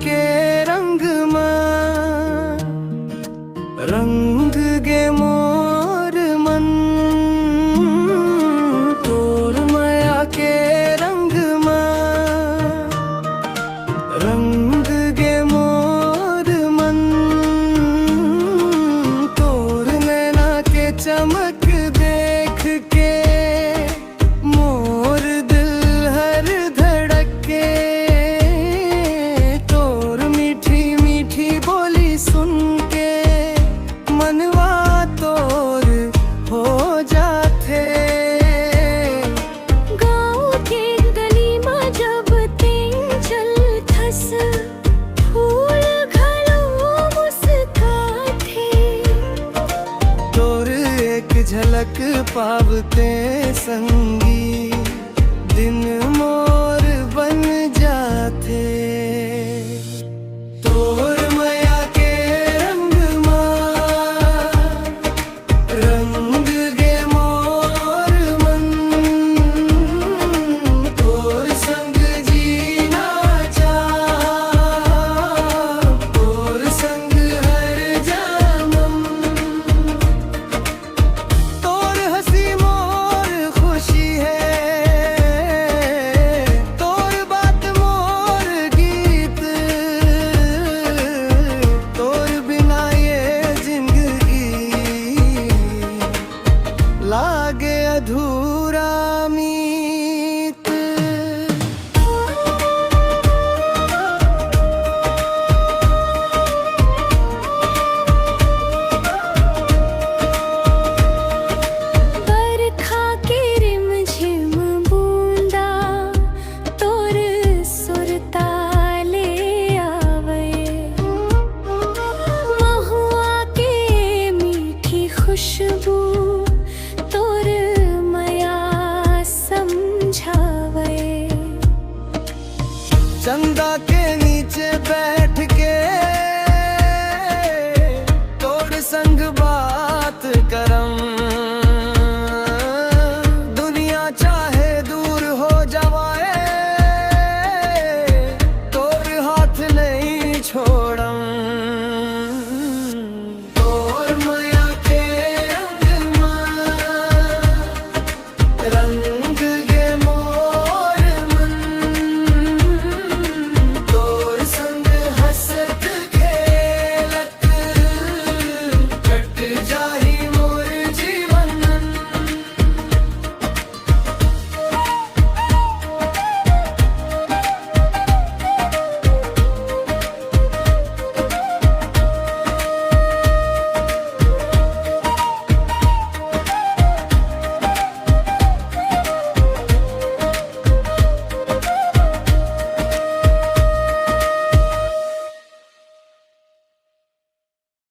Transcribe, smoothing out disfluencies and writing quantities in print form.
के रंग रंग गे मोर मन तोर माया के रंग रंग गे मोर मन तोर नैना के चमक देख के मोर दिल हर धड़के तोर मीठी मीठी बोली सुन के मनवा तोर हो जाते। गाँव के गली में जब तें चलथस फूल घलो मुस्काथे तोर एक झलक पावते संगी दिन मोर